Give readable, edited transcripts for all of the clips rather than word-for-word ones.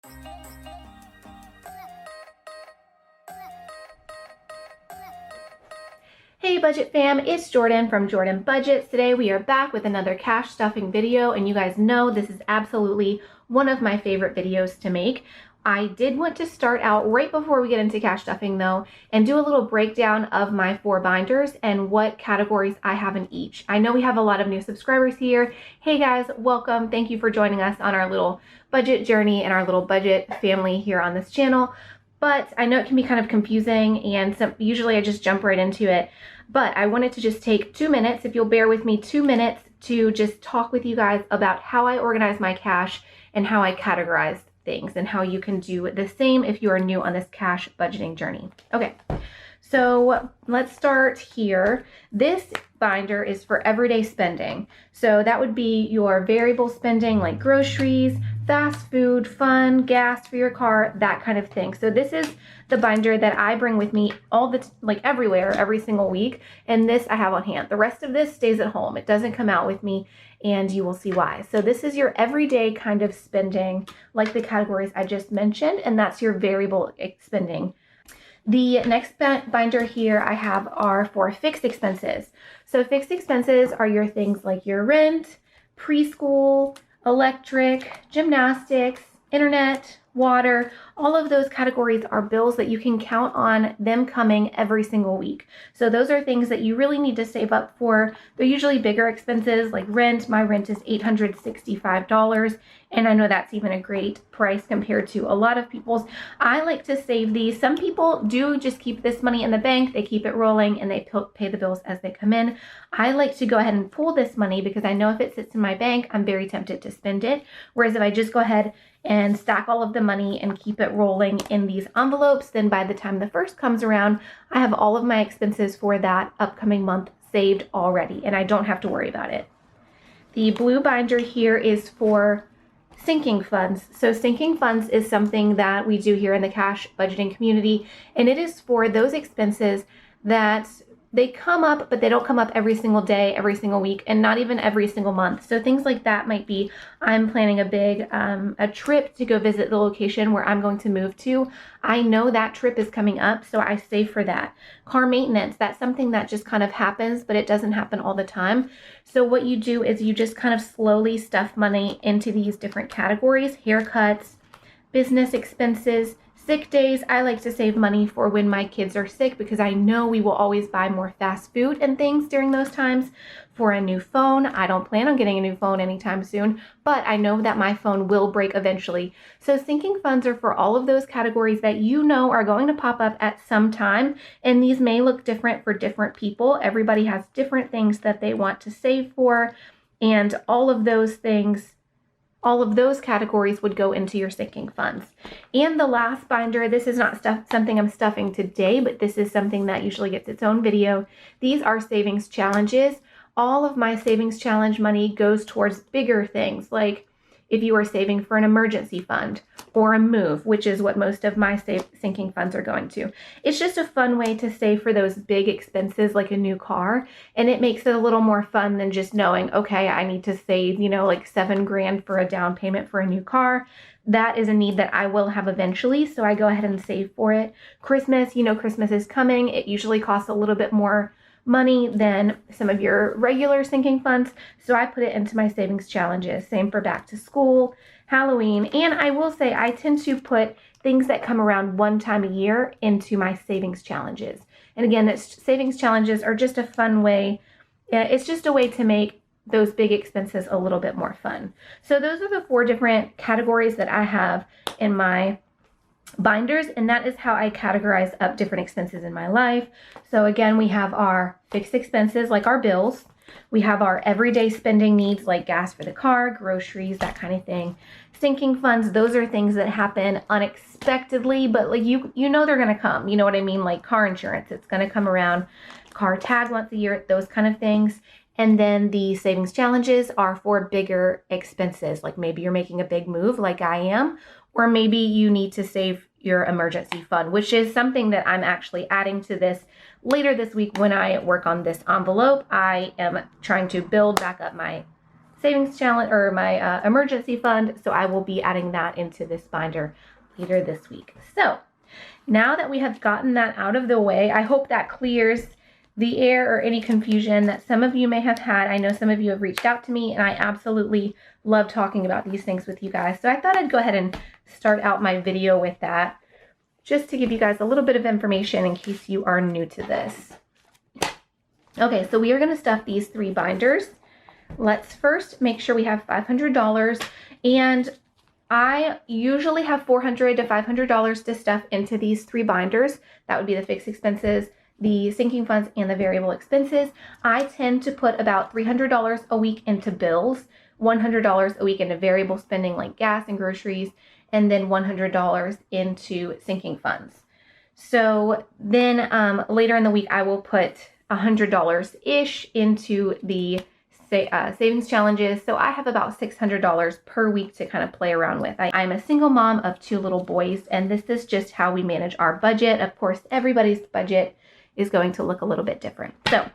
Hey Budget Fam, it's Jordan from Jordan Budgets. Today we are back with another cash stuffing video, and you guys know this is absolutely one of my favorite videos to make. I did want to start out right before we get into cash stuffing though and do a little breakdown of my 4 binders and what categories I have in each. I know we have a lot of new subscribers here. Hey guys, welcome. Thank you for joining us on our little budget journey and our little budget family here on this channel. But I know it can be kind of confusing, and usually I just jump right into it. But I wanted to just take 2 minutes, if you'll bear with me 2 minutes, to just talk with you guys about how I organize my cash and how I categorize things and how you can do the same if you are new on this cash budgeting journey. Okay, so let's start here. This binder is for everyday spending. So that would be your variable spending like groceries, fast food, fun, gas for your car, that kind of thing. So this is the binder that I bring with me everywhere, every single week. And this I have on hand. The rest of this stays at home. It doesn't come out with me, and you will see why. So this is your everyday kind of spending, like the categories I just mentioned, and that's your variable spending. The next binder here I have are for fixed expenses. So fixed expenses are your things like your rent, preschool, electric, gymnastics, internet, water. All of those categories are bills that you can count on them coming every single week. So those are things that you really need to save up for. They're usually bigger expenses like rent. My rent is $865, and I know that's even a great price compared to a lot of people's. I like to save these. Some people do just keep this money in the bank. They keep it rolling and they pay the bills as they come in. I like to go ahead and pool this money because I know if it sits in my bank, I'm very tempted to spend it. Whereas if I just go ahead and stack all of the money and keep it rolling in these envelopes, then by the time the first comes around, I have all of my expenses for that upcoming month saved already, and I don't have to worry about it. The blue binder here is for sinking funds. So sinking funds is something that we do here in the cash budgeting community, and it is for those expenses that they come up, but they don't come up every single day, every single week, and not even every single month. So things like that might be, I'm planning a trip to go visit the location where I'm going to move to. I know that trip is coming up, so I save for that. Car maintenance, that's something that just kind of happens, but it doesn't happen all the time. So what you do is you just kind of slowly stuff money into these different categories: haircuts, business expenses, sick days. I like to save money for when my kids are sick because I know we will always buy more fast food and things during those times. For a new phone, I don't plan on getting a new phone anytime soon, but I know that my phone will break eventually. So sinking funds are for all of those categories that you know are going to pop up at some time, and these may look different for different people. Everybody has different things that they want to save for, and all of those categories would go into your sinking funds. And the last binder, this is not something I'm stuffing today, but this is something that usually gets its own video. These are savings challenges. All of my savings challenge money goes towards bigger things, like if you are saving for an emergency fund or a move, which is what most of my sinking funds are going to. It's just a fun way to save for those big expenses like a new car, and it makes it a little more fun than just knowing, okay, I need to save, like $7 grand for a down payment for a new car. That is a need that I will have eventually, so I go ahead and save for it. Christmas, Christmas is coming. It usually costs a little bit more money than some of your regular sinking funds, so I put it into my savings challenges. Same for back to school, Halloween, and I will say I tend to put things that come around one time a year into my savings challenges. And again, savings challenges are just a fun way. It's just a way to make those big expenses a little bit more fun. So those are the 4 different categories that I have in my binders, and that is how I categorize up different expenses in my life. So again, we have our fixed expenses like our bills. We have our everyday spending needs like gas for the car, groceries, that kind of thing. Sinking funds, those are things that happen unexpectedly, but like you know they're going to come. You know what I mean? Like car insurance, it's going to come around. Car tag once a year, those kind of things. And then the savings challenges are for bigger expenses, like maybe you're making a big move like I am, or maybe you need to save your emergency fund, which is something that I'm actually adding to this later this week when I work on this envelope. I am trying to build back up my savings challenge or my emergency fund. So I will be adding that into this binder later this week. So now that we have gotten that out of the way, I hope that clears the air or any confusion that some of you may have had. I know some of you have reached out to me, and I absolutely love talking about these things with you guys. So I thought I'd go ahead and start out my video with that, just to give you guys a little bit of information in case you are new to this. Okay, so we are going to stuff these 3 binders. Let's first make sure we have $500, and I usually have $400 to $500 to stuff into these 3 binders. That would be the fixed expenses, the sinking funds, and the variable expenses. I tend to put about $300 a week into bills, $100 a week into variable spending like gas and groceries, and then $100 into sinking funds. So then later in the week, I will put $100-ish into the savings challenges. So I have about $600 per week to kind of play around with. I'm a single mom of 2 little boys, and this is just how we manage our budget. Of course, everybody's budget is going to look a little bit different. So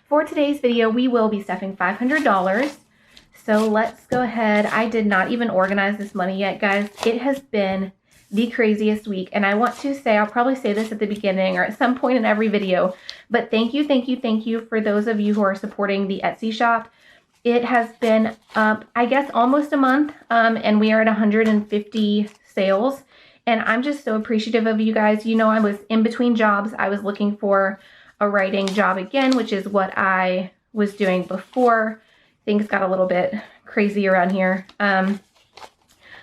for today's video, we will be stuffing $500. So let's go ahead. I did not even organize this money yet, guys. It has been the craziest week. And I want to say, I'll probably say this at the beginning or at some point in every video, but thank you for those of you who are supporting the Etsy shop. It has been up, I guess, almost a month, and we are at 150 sales. And I'm just so appreciative of you guys. You know, I was in between jobs. I was looking for a writing job again, which is what I was doing before things got a little bit crazy around here.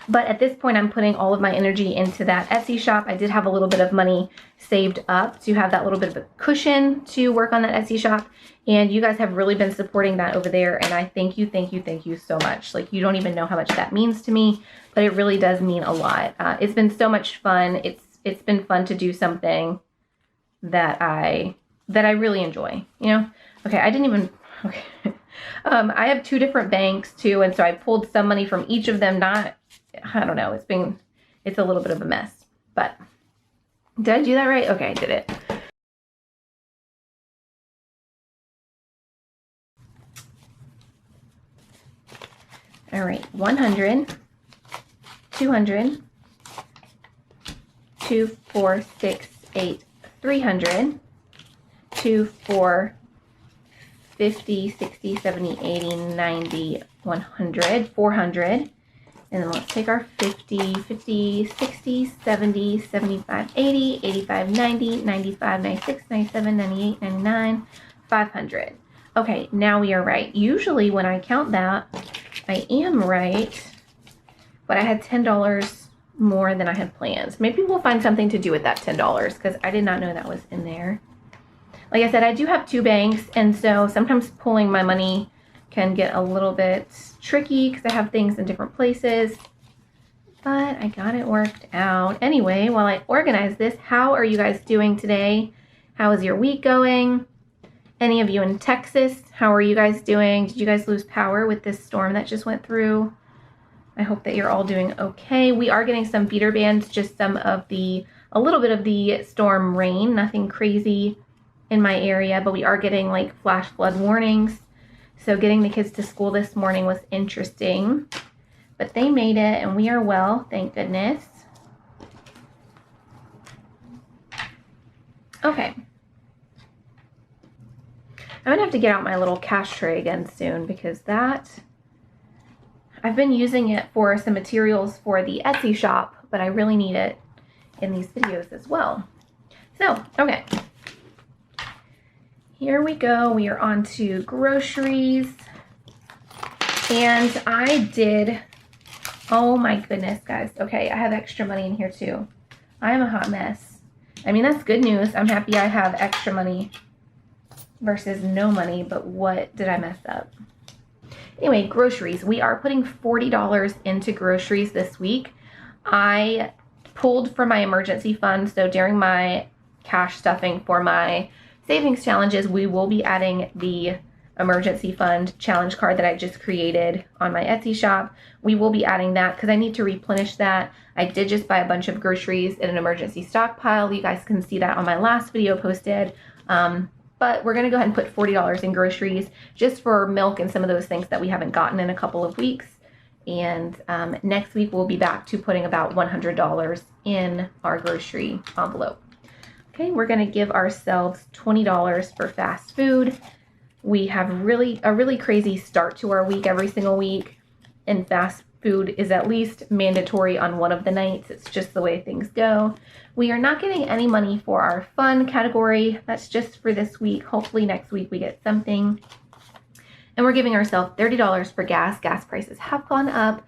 But at this point, I'm putting all of my energy into that Etsy shop. I did have a little bit of money saved up to have that little bit of a cushion to work on that Etsy shop. And you guys have really been supporting that over there. And I thank you so much. Like, you don't even know how much that means to me, but it really does mean a lot. It's been so much fun. It's been fun to do something that I really enjoy, you know? Okay, okay. I have 2 different banks too. And so I pulled some money from each of them. I don't know. It's a little bit of a mess, but did I do that right? Okay, I did it. All right, 100, 200, 2, 4, 6, 8, 300, 2, 4, 50, 60, 70, 80, 90, 100, 400. And then let's take our 50, 60, 70, 75, 80, 85, 90, 95, 96, 97, 98, 99, 500. Okay, now we are right. Usually when I count that, I am right, but I had $10 more than I had planned. Maybe we'll find something to do with that $10 because I did not know that was in there. Like I said, I do have 2 banks, and so sometimes pulling my money can get a little bit tricky because I have things in different places, but I got it worked out. Anyway, while I organize this, how are you guys doing today? How is your week going? Any of you in Texas, how are you guys doing? Did you guys lose power with this storm that just went through? I hope that you're all doing okay. We are getting some feeder bands, just a little bit of the storm rain, nothing crazy in my area, but we are getting like flash flood warnings. So getting the kids to school this morning was interesting, but they made it and we are well, thank goodness. Okay. I'm gonna have to get out my little cash tray again soon because I've been using it for some materials for the Etsy shop, but I really need it in these videos as well. So, okay. Here we go. We are on to groceries. And oh my goodness, guys. Okay, I have extra money in here too. I am a hot mess. I mean, that's good news. I'm happy I have extra money versus no money, but what did I mess up? Anyway, groceries. We are putting $40 into groceries this week. I pulled from my emergency fund, so during my cash stuffing for my savings challenges, we will be adding the emergency fund challenge card that I just created on my Etsy shop. We will be adding that because I need to replenish that. I did just buy a bunch of groceries in an emergency stockpile. You guys can see that on my last video posted. but we're gonna go ahead and put $40 in groceries just for milk and some of those things that we haven't gotten in a couple of weeks. And next week we'll be back to putting about $100 in our grocery envelope. Okay, we're gonna give ourselves $20 for fast food. We have a really crazy start to our week every single week, and fast food is at least mandatory on one of the nights. It's just the way things go. We are not getting any money for our fun category. That's just for this week. Hopefully next week we get something. And we're giving ourselves $30 for gas. Gas prices have gone up,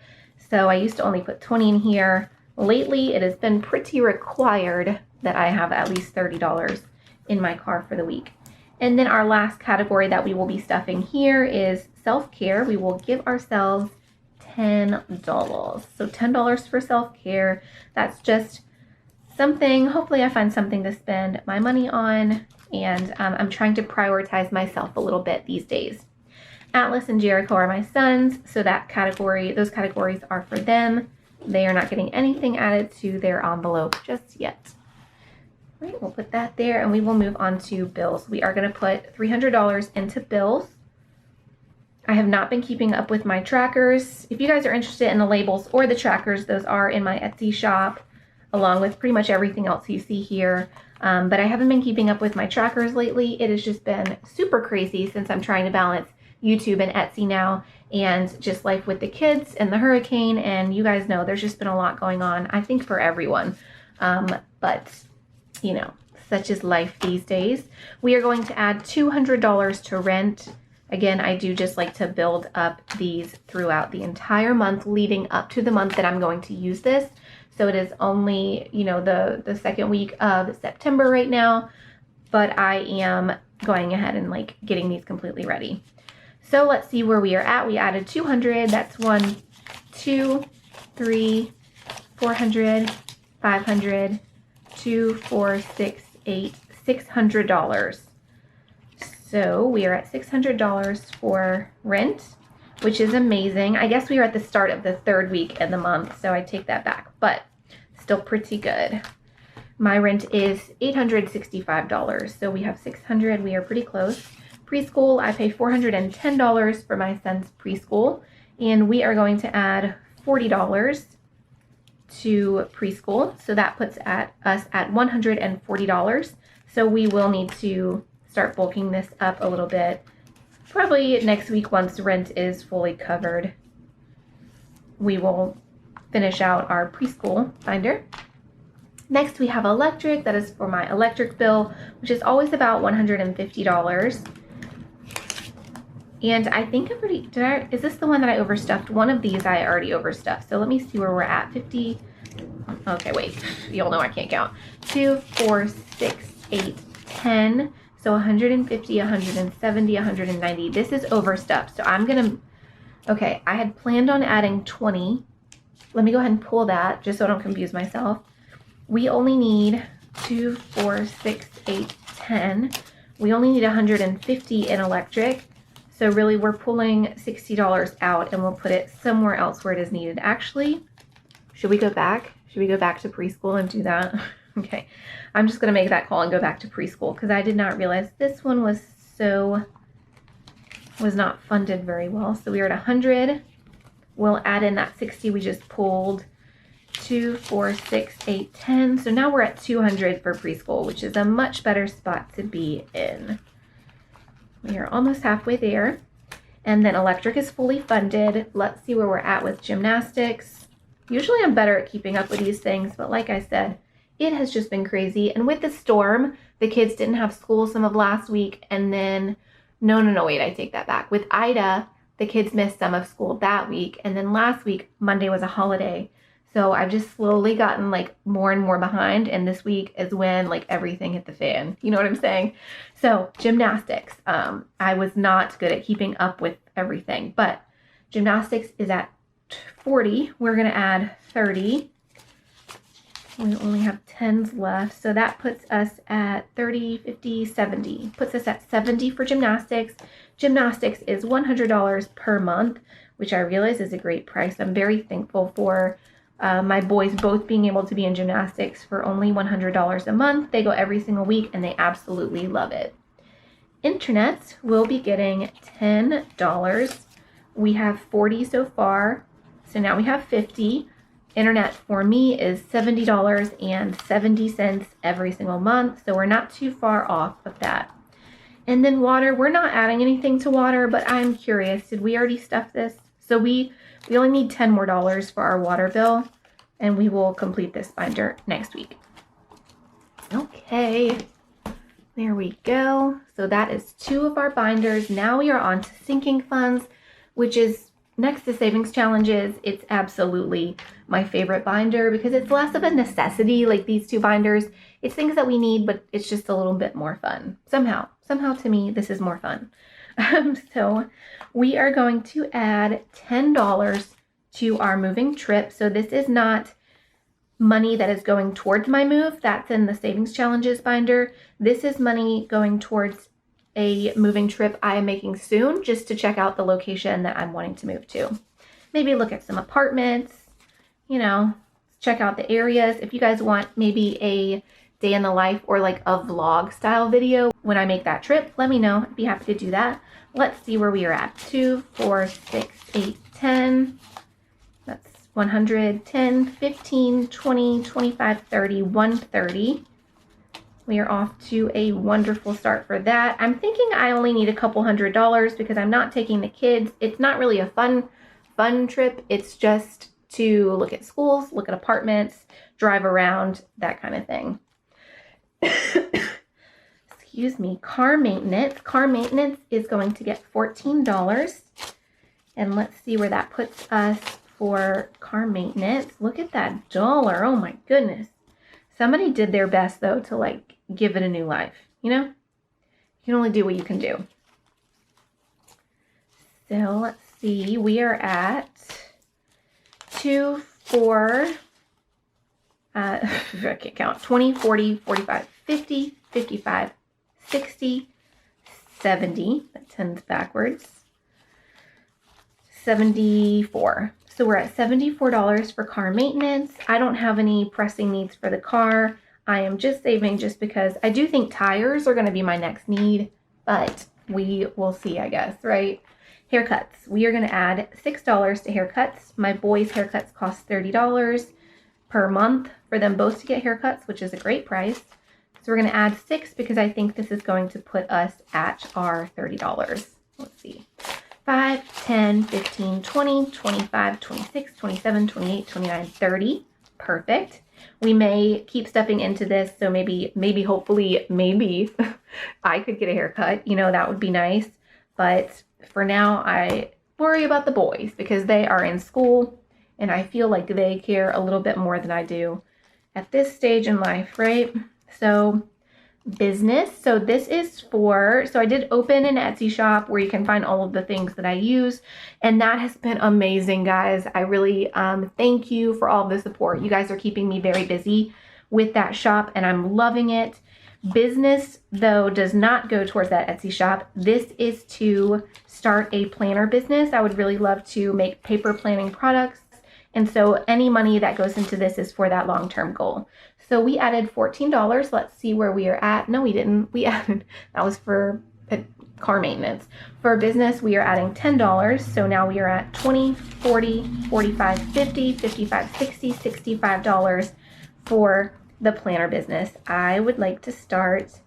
so I used to only put 20 in here. Lately, it has been pretty required that I have at least $30 in my car for the week. And then our last category that we will be stuffing here is self-care. We will give ourselves $10. So $10 for self-care. That's just something, hopefully I find something to spend my money on, and I'm trying to prioritize myself a little bit these days. Atlas and Jericho are my sons, so those categories are for them. They are not getting anything added to their envelope just yet. All right, we'll put that there, and we will move on to bills. We are going to put $300 into bills. I have not been keeping up with my trackers. If you guys are interested in the labels or the trackers, those are in my Etsy shop, along with pretty much everything else you see here. But I haven't been keeping up with my trackers lately. It has just been super crazy since I'm trying to balance YouTube and Etsy now, and just life with the kids and the hurricane, and you guys know there's just been a lot going on, I think, for everyone. But you know, such is life these days. We are going to add $200 to rent. Again, I do just like to build up these throughout the entire month leading up to the month that I'm going to use this. So it is only, you know, the second week of September right now, but I am going ahead and like getting these completely ready. So let's see where we are at. We added 200. That's 1, 2, 3, 400, 500, 2, 4, 6, 8, $600. So we are at $600 for rent, which is amazing. I guess we are at the start of the third week in the month, so I take that back, but still pretty good. My rent is $865, so we have $600. We are pretty close. Preschool, I pay $410 for my son's preschool, and we are going to add $40 to preschool, so that puts us at $140. So we will need to start bulking this up a little bit, probably next week once rent is fully covered. We will finish out our preschool binder. Next we have electric. That is for my electric bill, which is always about $150. And I think I've already, is this the one that I overstuffed? One of these I already overstuffed. So let me see where we're at. 50, okay, wait, you'll know I can't count. 2, 4, 6, 8, 10. So 150, 170, 190. This is overstuffed. So I'm gonna, okay, I had planned on adding 20. Let me go ahead and pull that just so I don't confuse myself. We only need 2, 4, 6, 8, 10. We only need 150 in electric. So really we're pulling $60 out, and we'll put it somewhere else where it is needed. Actually, should we go back? Should we go back to preschool and do that? Okay, I'm just gonna make that call and go back to preschool because I did not realize this one was not funded very well. So we are at 100. We'll add in that 60 we just pulled. 2, 4, 6, 8, 10. So now we're at 200 for preschool, which is a much better spot to be in. We are almost halfway there. And then electric is fully funded. Let's see where we're at with gymnastics. Usually I'm better at keeping up with these things, but like I said, it has just been crazy. And with the storm, the kids didn't have school some of last week. And then, no, wait, I take that back. With Ida, the kids missed some of school that week. And then last week, Monday was a holiday. So I've just slowly gotten like more and more behind. And this week is when like everything hit the fan. You know what I'm saying? So gymnastics, I was not good at keeping up with everything, but gymnastics is at 40. We're going to add 30. We only have 10s left. So that puts us at 30, 50, 70. Puts us at 70 for gymnastics. Gymnastics is $100 per month, which I realize is a great price. I'm very thankful for my boys both being able to be in gymnastics for only $100 a month. They go every single week and they absolutely love it. Internets will be getting $10. We have 40 so far, so now we have 50. Internet for me is $70.70 every single month, so we're not too far off of that. And then water, we're not adding anything to water, but I'm curious, did we already stuff this? So we only need $10 more for our water bill, and we will complete this binder next week. Okay, there we go. So that is 2 of our binders. Now we are on to sinking funds, which is next to savings challenges. It's absolutely my favorite binder because it's less of a necessity like these 2 binders. It's things that we need, but it's just a little bit more fun. Somehow to me, this is more fun. So we are going to add $10 to our moving trip. So this is not money that is going towards my move. That's in the savings challenges binder. This is money going towards a moving trip I am making soon, just to check out the location that I'm wanting to move to. Maybe look at some apartments, you know, check out the areas. If you guys want maybe a day in the life or like a vlog style video when I make that trip, let me know. I'd be happy to do that. Let's see where we are at. 2, 4, 6, 8, 10. That's 100, 10, 15, 20, 25, 30, 130. We are off to a wonderful start for that. I'm thinking I only need a couple $100 because I'm not taking the kids. It's not really a fun trip. It's just to look at schools, look at apartments, drive around, that kind of thing. Excuse me. Car maintenance. Car maintenance is going to get $14. And let's see where that puts us for car maintenance. Look at that dollar. Oh my goodness. Somebody did their best though to like give it a new life, you know? You can only do what you can do. So let's see, we are at 2, 4, I can't count, 20, 40, 45, 50, 55, 60, 70, that 10's backwards, 74. So we're at $74 for car maintenance. I don't have any pressing needs for the car. I am just saving just because I do think tires are going to be my next need, but we will see, I guess, right? Haircuts. We are going to add $6 to haircuts. My boys' haircuts cost $30 per month for them both to get haircuts, which is a great price. So we're going to add 6 because I think this is going to put us at our $30. Let's see. 5, 10, 15, 20, 25, 26, 27, 28, 29, 30. Perfect. We may keep stepping into this, so maybe, hopefully, maybe I could get a haircut. You know, that would be nice. But for now, I worry about the boys because they are in school, and I feel like they care a little bit more than I do at this stage in life, right? So business. So this is for, so I did open an Etsy shop where you can find all of the things that I use, and that has been amazing, guys. I really thank you for all the support. You guys are keeping me very busy with that shop, and I'm loving it. Business, though, does not go towards that Etsy shop. This is to start a planner business. I would really love to make paper planning products, and so any money that goes into this is for that long-term goal. So we added $14. Let's see where we are at. No, we didn't. We added, that was for car maintenance. For business, we are adding $10. So now we are at 20, 40, 45, 50, 55, 60, $65 for the planner business. I would like to start.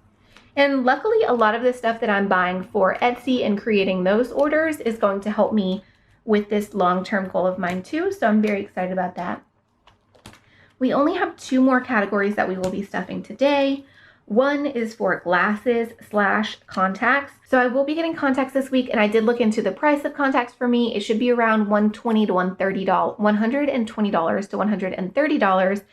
And luckily, a lot of the stuff that I'm buying for Etsy and creating those orders is going to help me with this long-term goal of mine too. So I'm very excited about that. We only have 2 more categories that we will be stuffing today. One is for glasses/contacts. So I will be getting contacts this week, and I did look into the price of contacts for me. It should be around $120 to $130, $120 to $130.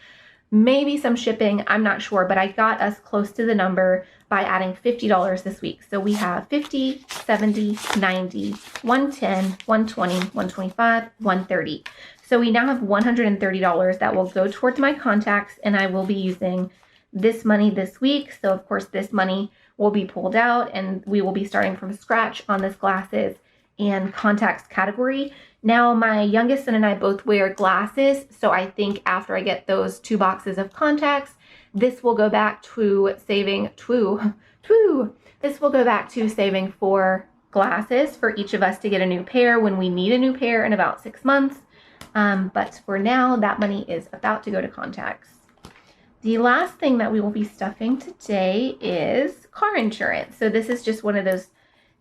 Maybe some shipping, I'm not sure, but I got us close to the number by adding $50 this week. So we have 50, 70, 90, 110, 120, 125, 130. So we now have $130 that will go towards my contacts, and I will be using this money this week. So of course this money will be pulled out, and we will be starting from scratch on this glasses and contacts category. Now my youngest son and I both wear glasses, so I think after I get those 2 boxes of contacts, This will go back to saving this will go back to saving for glasses for each of us to get a new pair when we need a new pair in about 6 months. But for now, that money is about to go to contacts. The last thing that we will be stuffing today is car insurance. So this is just one of those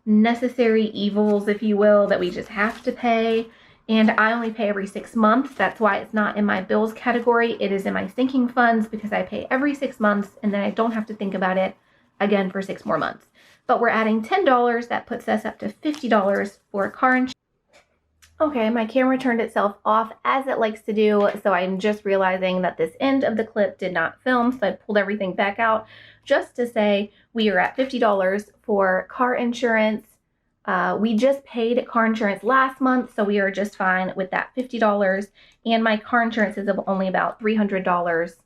necessary evils, if you will, that we just have to pay. And I only pay every 6 months. That's why it's not in my bills category. It is in my sinking funds because I pay every 6 months and then I don't have to think about it again for 6 more months. But we're adding $10. That puts us up to $50 for car insurance. Okay, my camera turned itself off as it likes to do, so I'm just realizing that this end of the clip did not film, so I pulled everything back out just to say we are at $50 for car insurance. We just paid car insurance last month, so we are just fine with that $50, and my car insurance is only about $300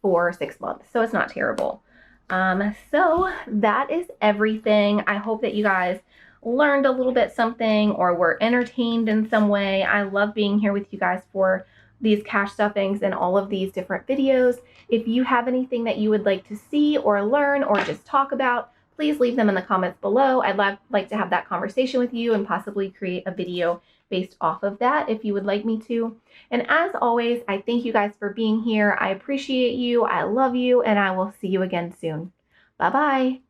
for 6 months, so it's not terrible. So that is everything. I hope that you guys learned a little bit something or were entertained in some way. I love being here with you guys for these cash stuffings and all of these different videos. If you have anything that you would like to see or learn or just talk about, please leave them in the comments below. I'd like to have that conversation with you and possibly create a video based off of that if you would like me to. And as always, I thank you guys for being here. I appreciate you. I love you, and I will see you again soon. Bye-bye.